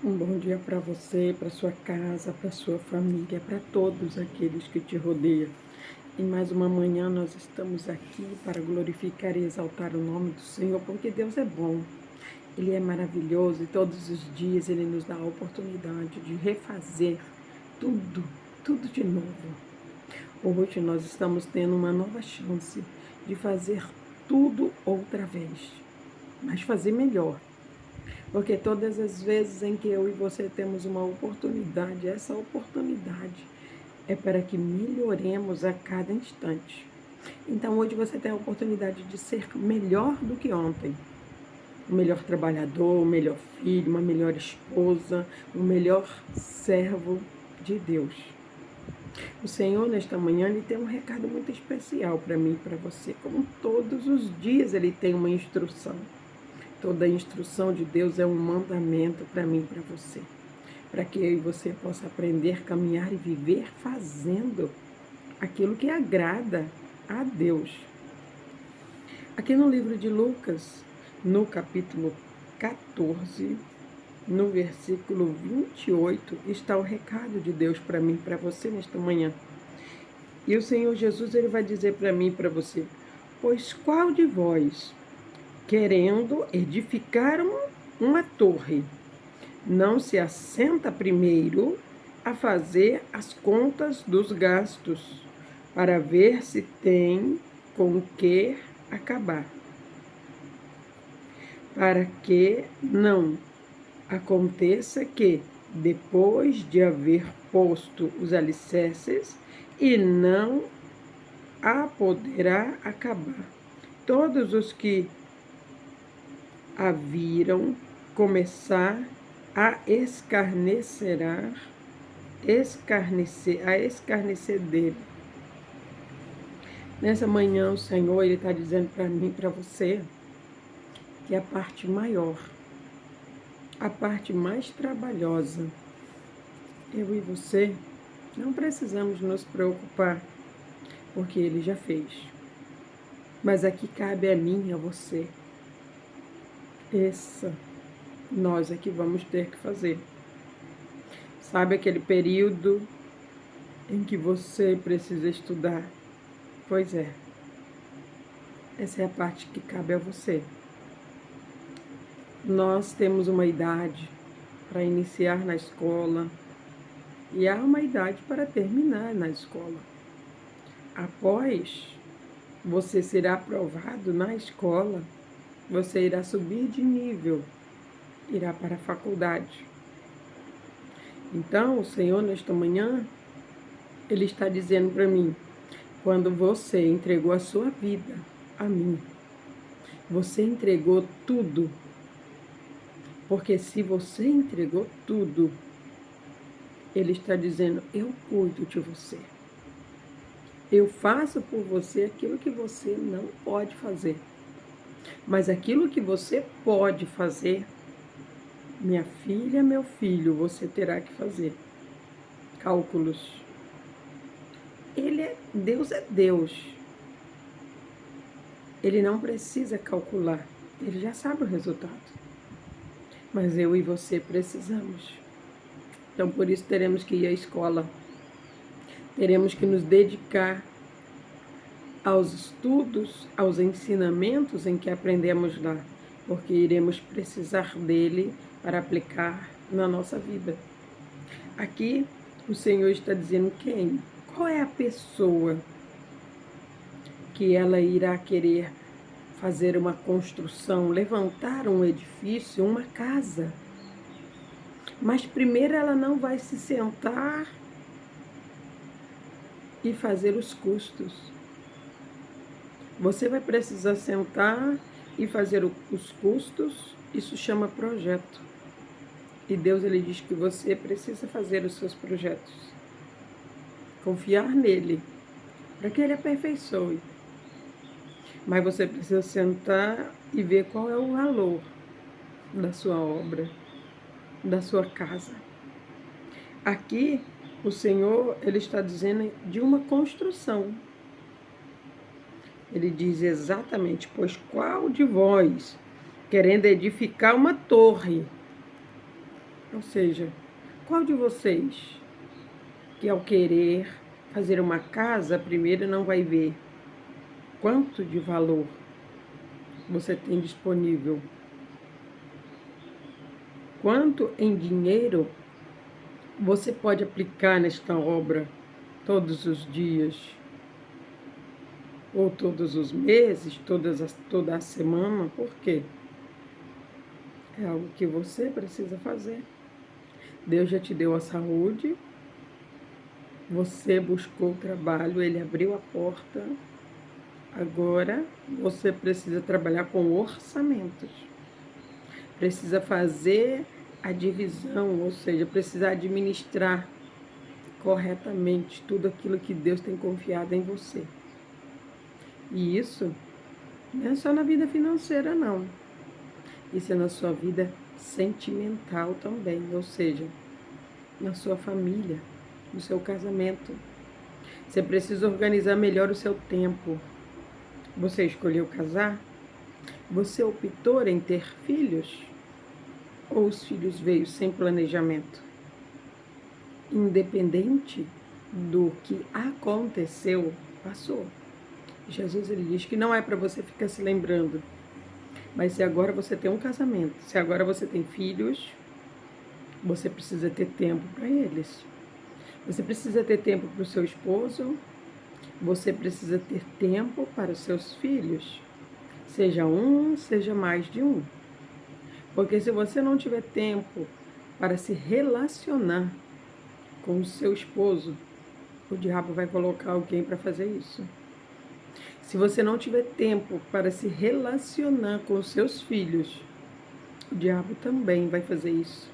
Um bom dia para você, para sua casa, para sua família, para todos aqueles que te rodeiam. Em mais uma manhã nós estamos aqui para glorificar e exaltar o nome do Senhor, porque Deus é bom, Ele é maravilhoso e todos os dias Ele nos dá a oportunidade de refazer tudo, tudo de novo. Hoje nós estamos tendo uma nova chance de fazer tudo outra vez, mas fazer melhor. Porque todas as vezes em que eu e você temos uma oportunidade, essa oportunidade é para que melhoremos a cada instante. Então hoje você tem a oportunidade de ser melhor do que ontem. O melhor trabalhador, o melhor filho, uma melhor esposa, o melhor servo de Deus. O Senhor, nesta manhã, Ele tem um recado muito especial para mim e para você. Como todos os dias Ele tem uma instrução. Toda a instrução de Deus é um mandamento para mim e para você. Para que eu e você possa aprender, caminhar e viver fazendo aquilo que agrada a Deus. Aqui no livro de Lucas, no capítulo 14, no versículo 28, está o recado de Deus para mim e para você nesta manhã. E o Senhor Jesus ele vai dizer para mim e para você: pois qual de vós, querendo edificar uma torre, não se assenta primeiro a fazer as contas dos gastos, para ver se tem com que acabar, para que não aconteça que, depois de haver posto os alicerces, e não a poderá acabar, todos os que a viram começar a escarnecer dele. Nessa manhã o Senhor ele está dizendo para mim, para você, que a parte maior, a parte mais trabalhosa, eu e você não precisamos nos preocupar, porque Ele já fez. Mas aqui cabe a mim e a você. Nós é que vamos ter que fazer. Sabe aquele período em que você precisa estudar? Pois é. Essa é a parte que cabe a você. Nós temos uma idade para iniciar na escola e há uma idade para terminar na escola. Após você ser aprovado na escola, você irá subir de nível, irá para a faculdade. Então, o Senhor, nesta manhã, Ele está dizendo para mim, quando você entregou a sua vida a mim, você entregou tudo. Porque se você entregou tudo, Ele está dizendo, eu cuido de você. Eu faço por você aquilo que você não pode fazer. Mas aquilo que você pode fazer, minha filha, meu filho, você terá que fazer. Cálculos. Deus é Deus. Ele não precisa calcular. Ele já sabe o resultado. Mas eu e você precisamos. Então, por isso, teremos que ir à escola. Teremos que nos dedicar aos estudos, aos ensinamentos em que aprendemos lá, porque iremos precisar dele para aplicar na nossa vida. Aqui, o Senhor está dizendo quem? Qual é a pessoa que ela irá querer fazer uma construção, levantar um edifício, uma casa? Mas primeiro ela não vai se sentar e fazer os custos. Você vai precisar sentar e fazer os custos, isso chama projeto. E Deus ele diz que você precisa fazer os seus projetos. Confiar nele, para que ele aperfeiçoe. Mas você precisa sentar e ver qual é o valor da sua obra, da sua casa. Aqui, o Senhor ele está dizendo de uma construção. Ele diz exatamente, pois qual de vós, querendo edificar uma torre, Ou seja, qual de vocês que ao querer fazer uma casa, primeiro não vai ver quanto de valor você tem disponível, quanto em dinheiro você pode aplicar nesta obra todos os dias, ou todos os meses, toda a semana? Por quê? É algo que você precisa fazer. Deus já te deu a saúde, você buscou o trabalho, Ele abriu a porta. Agora você precisa trabalhar com orçamentos. Precisa fazer a divisão, ou seja, precisa administrar corretamente tudo aquilo que Deus tem confiado em você. E isso não é só na vida financeira, não. Isso é na sua vida sentimental também, ou seja, na sua família, no seu casamento. Você precisa organizar melhor o seu tempo. Você escolheu casar? Você optou em ter filhos? Ou os filhos veio sem planejamento? Independente do que aconteceu, passou. Jesus ele diz que não é para você ficar se lembrando. Mas se agora você tem um casamento, se agora você tem filhos, você precisa ter tempo para eles. Você precisa ter tempo para o seu esposo, você precisa ter tempo para os seus filhos. Seja um, seja mais de um. Porque se você não tiver tempo para se relacionar com o seu esposo, o diabo vai colocar alguém para fazer isso. Se você não tiver tempo para se relacionar com os seus filhos, o diabo também vai fazer isso.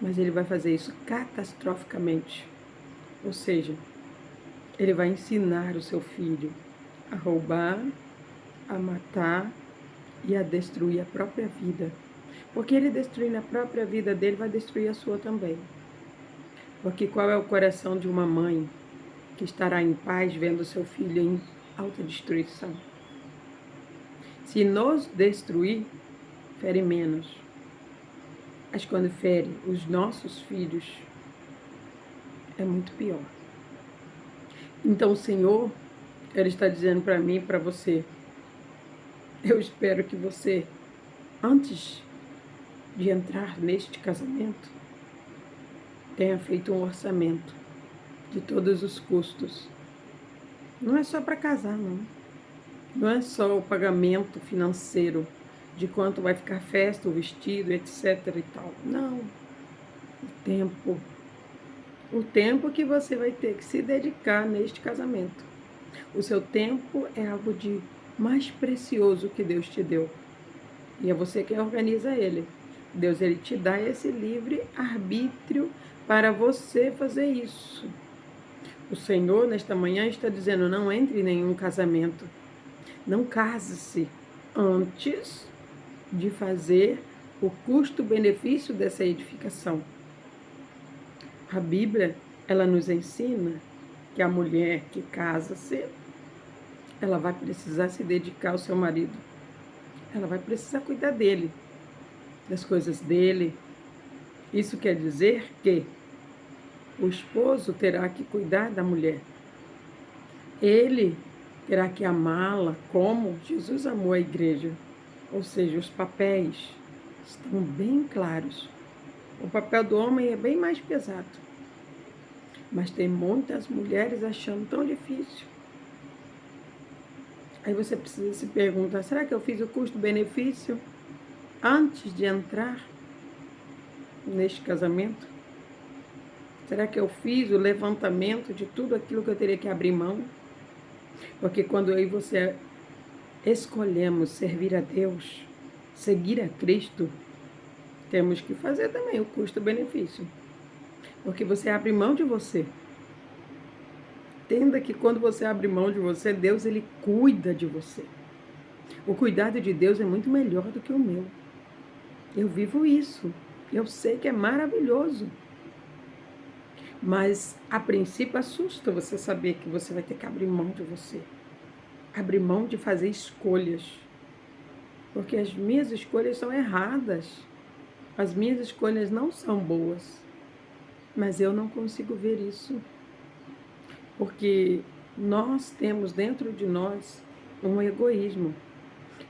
Mas ele vai fazer isso catastroficamente. Ou seja, ele vai ensinar o seu filho a roubar, a matar e a destruir a própria vida. Porque ele destruindo a própria vida dele, vai destruir a sua também. Porque qual é o coração de uma mãe que estará em paz vendo seu filho em autodestruição? Se nos destruir, fere menos. Mas quando fere os nossos filhos, é muito pior. Então o Senhor, Ele está dizendo para mim e para você, eu espero que você, antes de entrar neste casamento, tenha feito um orçamento de todos os custos. Não é só para casar, não. Não é só o pagamento financeiro de quanto vai ficar a festa, o vestido, etc. e tal. Não. O tempo que você vai ter que se dedicar neste casamento. O seu tempo é algo de mais precioso que Deus te deu. E é você quem organiza ele. Deus ele te dá esse livre arbítrio para você fazer isso. O Senhor, nesta manhã, está dizendo, não entre em nenhum casamento. Não case-se antes de fazer o custo-benefício dessa edificação. A Bíblia, ela nos ensina que a mulher que casa-se, ela vai precisar se dedicar ao seu marido. Ela vai precisar cuidar dele, das coisas dele. Isso quer dizer que o esposo terá que cuidar da mulher. Ele terá que amá-la como Jesus amou a igreja. Ou seja, os papéis estão bem claros. O papel do homem é bem mais pesado. Mas tem muitas mulheres achando tão difícil. Aí você precisa se perguntar, será que eu fiz o custo-benefício antes de entrar neste casamento? Será que eu fiz o levantamento de tudo aquilo que eu teria que abrir mão? Porque quando eu e você escolhemos servir a Deus, seguir a Cristo, temos que fazer também o custo-benefício. Porque você abre mão de você. Entenda que quando você abre mão de você, Deus ele cuida de você. O cuidado de Deus é muito melhor do que o meu. Eu vivo isso. Eu sei que é maravilhoso. Mas, a princípio, assusta você saber que você vai ter que abrir mão de você. Abrir mão de fazer escolhas. Porque as minhas escolhas são erradas. As minhas escolhas não são boas, mas eu não consigo ver isso, porque nós temos dentro de nós um egoísmo.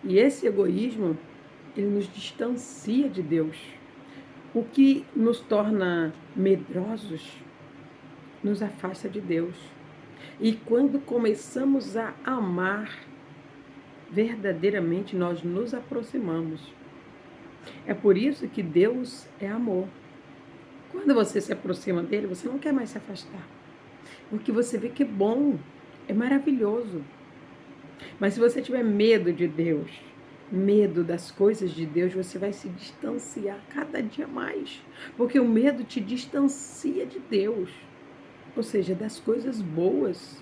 E esse egoísmo, ele nos distancia de Deus. O que nos torna medrosos nos afasta de Deus. E quando começamos a amar, verdadeiramente nós nos aproximamos. É por isso que Deus é amor. Quando você se aproxima dele, você não quer mais se afastar. Porque você vê que é bom, é maravilhoso. Mas se você tiver medo de Deus, medo das coisas de Deus, você vai se distanciar cada dia mais. Porque o medo te distancia de Deus, ou seja, das coisas boas.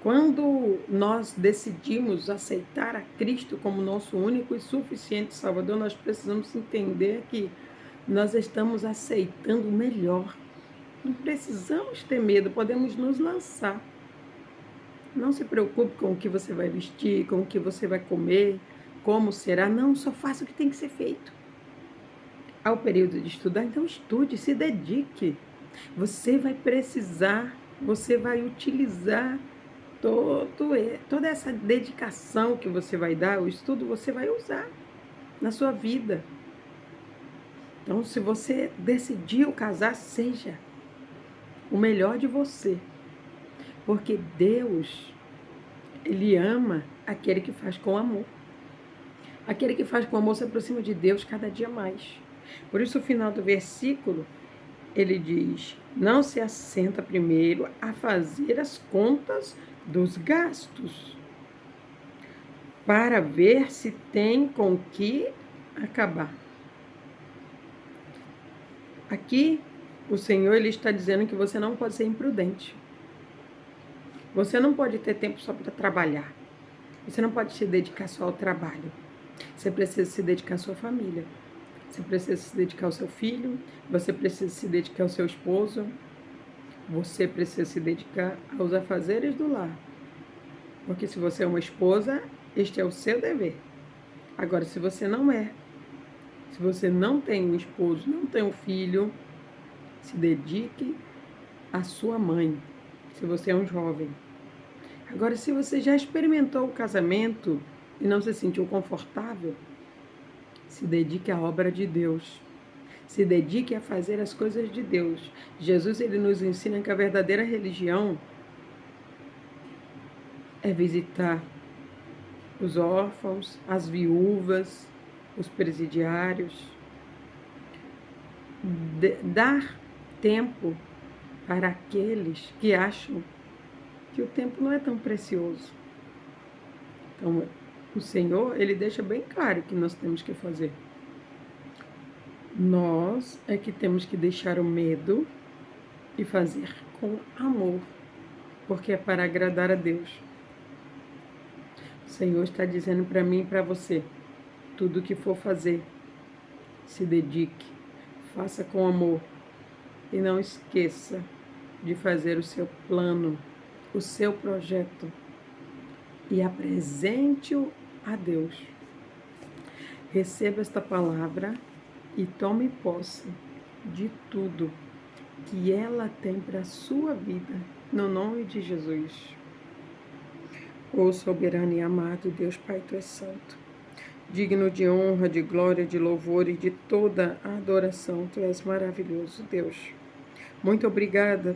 Quando nós decidimos aceitar a Cristo como nosso único e suficiente Salvador, nós precisamos entender que nós estamos aceitando o melhor. Não precisamos ter medo, podemos nos lançar. Não se preocupe com o que você vai vestir, com o que você vai comer, como será. Não, só faça o que tem que ser feito. Ao período de estudar, então estude, se dedique. Você vai precisar, você vai utilizar toda essa dedicação que você vai dar, o estudo você vai usar na sua vida. Então, se você decidiu casar, seja o melhor de você. Porque Deus, Ele ama aquele que faz com amor. Aquele que faz com amor se aproxima de Deus cada dia mais. Por isso, o final do versículo, ele diz: não se assenta primeiro a fazer as contas dos gastos, para ver se tem com que acabar. Aqui, o Senhor ele está dizendo que você não pode ser imprudente. Você não pode ter tempo só para trabalhar. Você não pode se dedicar só ao trabalho. Você precisa se dedicar à sua família. Você precisa se dedicar ao seu filho. Você precisa se dedicar ao seu esposo. Você precisa se dedicar aos afazeres do lar. Porque se você é uma esposa, este é o seu dever. Agora, se você não é, se você não tem um esposo, não tem um filho, se dedique à sua mãe, se você é um jovem. Agora, se você já experimentou o casamento e não se sentiu confortável, se dedique à obra de Deus. Se dedique a fazer as coisas de Deus. Jesus, ele nos ensina que a verdadeira religião é visitar os órfãos, as viúvas, os presidiários, dar tempo para aqueles que acham que o tempo não é tão precioso. Então, o Senhor, ele deixa bem claro o que nós temos que fazer. Nós é que temos que deixar o medo e fazer com amor, porque é para agradar a Deus. O Senhor está dizendo para mim e para você, tudo o que for fazer, se dedique, faça com amor e não esqueça de fazer o seu plano, o seu projeto e apresente-o a Deus. Receba esta palavra e tome posse de tudo que ela tem para a sua vida, no nome de Jesus. Ó soberano e amado Deus Pai, Tu és santo, digno de honra, de glória, de louvor e de toda a adoração. Tu és maravilhoso, Deus. Muito obrigada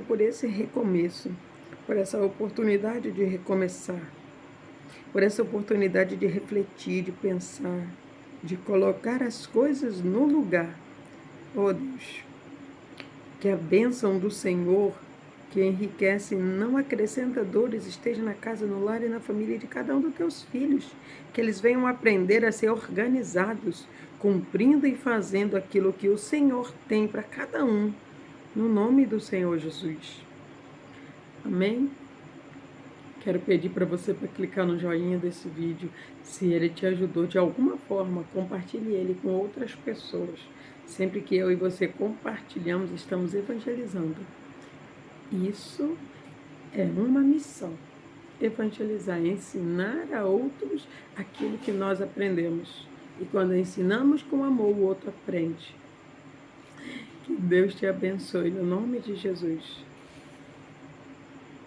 por esse recomeço, por essa oportunidade de recomeçar, por essa oportunidade de refletir, de pensar, de colocar as coisas no lugar. Oh Deus, que a bênção do Senhor, que enriquece e não acrescenta dores, esteja na casa, no lar e na família de cada um dos teus filhos, que eles venham aprender a ser organizados, cumprindo e fazendo aquilo que o Senhor tem para cada um, no nome do Senhor Jesus. Amém? Quero pedir para você para clicar no joinha desse vídeo. Se ele te ajudou de alguma forma, compartilhe ele com outras pessoas. Sempre que eu e você compartilhamos, estamos evangelizando. Isso é uma missão. Evangelizar, ensinar a outros aquilo que nós aprendemos. E quando ensinamos com amor, o outro aprende. Que Deus te abençoe, no nome de Jesus.